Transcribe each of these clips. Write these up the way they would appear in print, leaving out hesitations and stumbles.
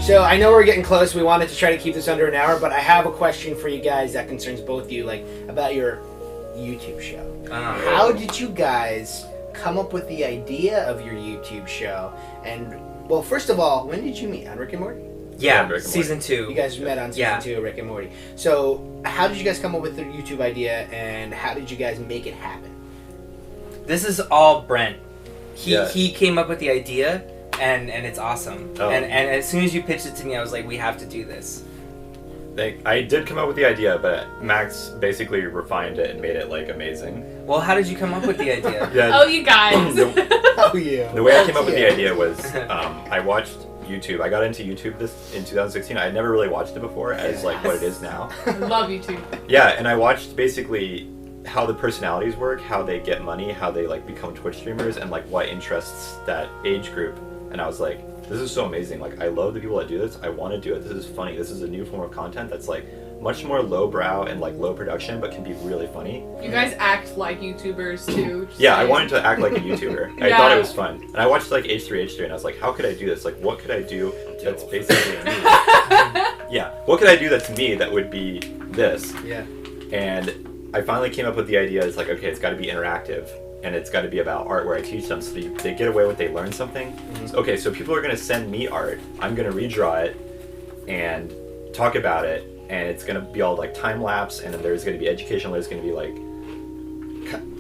So I know we're getting close. We wanted to try to keep this under an hour, but I have a question for you guys that concerns both of you, like about your YouTube show. How did you guys come up with the idea of your YouTube show? And well, first of all, when did you meet? On Rick and Morty? Yeah, Rick and season 2. You guys met on season 2 of Rick and Morty. So how did you guys come up with the YouTube idea, and how did you guys make it happen? This is all Brent. Yeah. He came up with the idea, and it's awesome. Oh. And as soon as you pitched it to me, I was like, we have to do this. I did come up with the idea, but Max basically refined it and made it like amazing. Well, how did you come up with the idea? Yeah. Oh, you guys. Oh yeah. The way I came up with the idea was I watched YouTube. I got into YouTube in 2016. I had never really watched it before as like what it is now. Love you too. Yeah, and I watched basically how the personalities work, how they get money, how they like become Twitch streamers, and like what interests that age group. And I was like, this is so amazing. Like, I love the people that do this. I want to do it. This is funny. This is a new form of content that's like much more lowbrow and like low production, but can be really funny. You guys act like YouTubers too. Yeah, I wanted to act like a YouTuber. I Yeah. thought it was fun. And I watched like H3H3 and I was like, how could I do this? Like, what could I do that's basically me? Yeah, what could I do that's me that would be this? Yeah. And I finally came up with the idea. It's like, okay, it's got to be interactive. And it's got to be about art where I teach them so they get away with, they learn something. Mm-hmm. Okay, so people are going to send me art. I'm going to redraw it and talk about it. And it's going to be all like time lapse. And then there's going to be educational. There's going to be like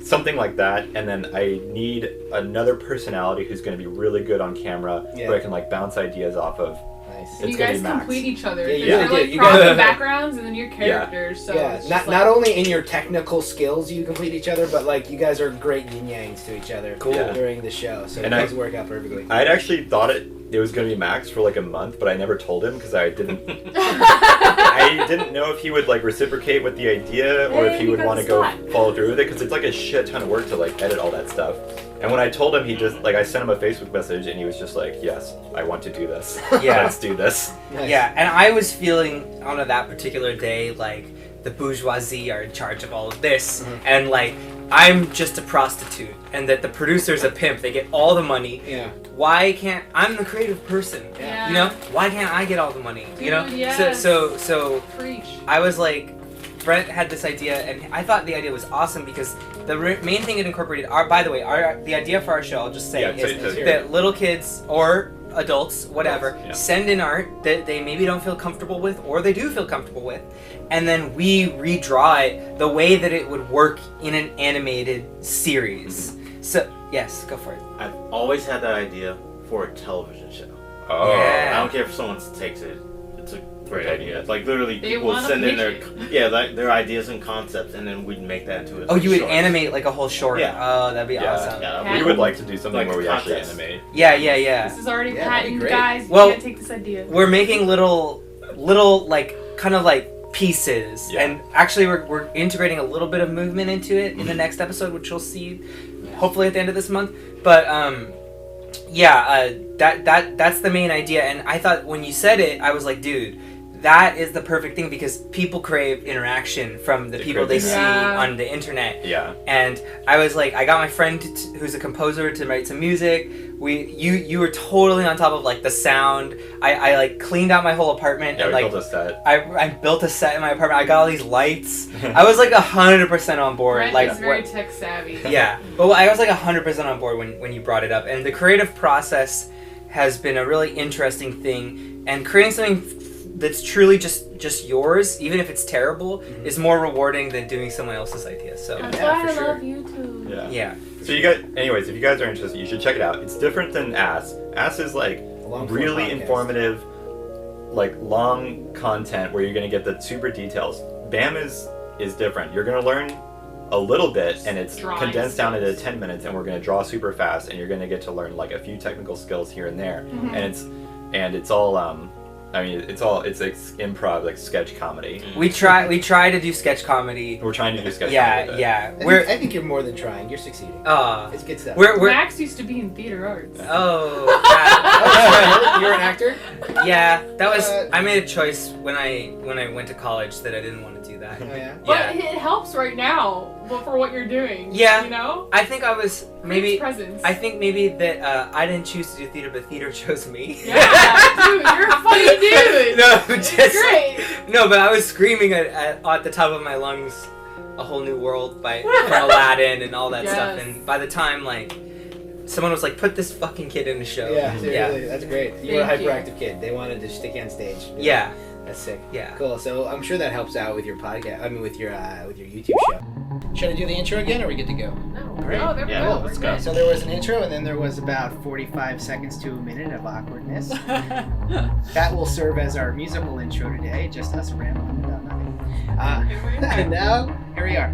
something like that. And then I need another personality who's going to be really good on camera who I can like bounce ideas off of. Nice. It's you gonna guys be Max. complete each other. Yeah, You're you like do. You proper guys- backgrounds and then your characters. So Yeah, it's not just like, not only in your technical skills you complete each other, but like you guys are great yin yangs to each other Cool. during the show. So And you guys work out perfectly. I had actually thought it was going to be Max for like a month, but I never told him because I didn't I didn't know if he would like reciprocate with the idea or if Hey, he you would got want to the go spot. follow through with it because it's like a shit ton of work to like edit all that stuff. And when I told him, he just like I sent him a Facebook message and he was just like, "Yes, I want to do this. Yeah. Let's do this." Nice. Yeah, and I was feeling on that particular day like the bourgeoisie are in charge of all of this, and like I'm just a prostitute, and that the producer's a pimp. They get all the money. Yeah. Why can't I'm the creative person? Yeah. You know, why can't I get all the money? You know, Dude, yes. so Preach. I was like, Brent had this idea, and I thought the idea was awesome because the main thing it incorporated. By the way, the idea for our show, I'll just say, Yeah, is say it. that little kids or adults, whatever, Yeah. send in art that they maybe don't feel comfortable with, or they do feel comfortable with, and then we redraw it the way that it would work in an animated series. So yes, go for it. I've always had that idea for a television show. Oh. Yeah. I don't care if someone takes it. It's a great idea. Like literally, They people would wanna send in pitch their like their ideas and concepts, and then we'd make that into a. Oh, you would short. animate like a whole short. Yeah. Oh, that'd be Yeah. awesome. Yeah, We would like to do something Like where we actually contest. animate. Yeah. This is already Yeah, that'd be patented, great. guys. Well- You can't take this idea. We're making little like kind of like pieces, Yeah. and actually we're integrating a little bit of movement into it in the next episode, which you'll see hopefully at the end of this month. But that's the main idea. And I thought when you said it, I was like, dude, that is the perfect thing because people crave interaction from the They people crave they see Yeah. on the internet. Yeah. And I was like, I got my friend who's a composer to write some music. You were totally on top of like the sound. I like cleaned out my whole apartment Yeah, and we like built a set. I built a set in my apartment. I got all these lights. I was like 100% on board. Brent Like is very what- tech savvy. yeah, but I was like 100% on board when you brought it up. And the creative process has been a really interesting thing. And creating something that's truly just yours, even if it's terrible, is more rewarding than doing someone else's idea. So That's Yeah, why for I sure. love YouTube. Yeah. yeah. So you guys, anyways, if you guys are interested, you should check it out. It's different than Ass. Ass is like long-form really podcast. informative, like long content where you're gonna get the super details. BAM is different. You're gonna learn a little bit, and it's Drawing condensed down into skills. 10 minutes, and we're gonna draw super fast, and you're gonna get to learn like a few technical skills here and there, and it's all I mean, it's like improv, like sketch comedy. We try to do sketch comedy. We're trying to do sketch comedy. with it. Yeah. I think you're more than trying. You're succeeding. It's good stuff. We're Max used to be in theater arts. oh Oh, you're an actor? yeah. That was Uh, I made a choice when I went to college that I didn't want to do that. Oh, yeah? But Yeah. it helps right now but for what you're doing. Yeah. You know? I think I was maybe. Presence. I think maybe that I didn't choose to do theater, but theater chose me. Yeah, dude, you're a funny dude. No, It's just great. no, but I was screaming at the top of my lungs, "A Whole New World" by from Aladdin and all that stuff. Yes. And by the time like someone was like, "Put this fucking kid in the show," Yeah, yeah, really, that's great. You were a Thank you. hyperactive kid. They wanted to stick you on stage. yeah, That's sick. yeah. Cool. So I'm sure that helps out with your podcast. I mean, with your YouTube show. Should I do the intro again, or are we good to go? No, Great. oh, there we Yeah, go. let's We're go. good. So there was an intro, and then there was about 45 seconds to a minute of awkwardness. That will serve as our musical intro today, just us rambling about nothing. And now, here we are.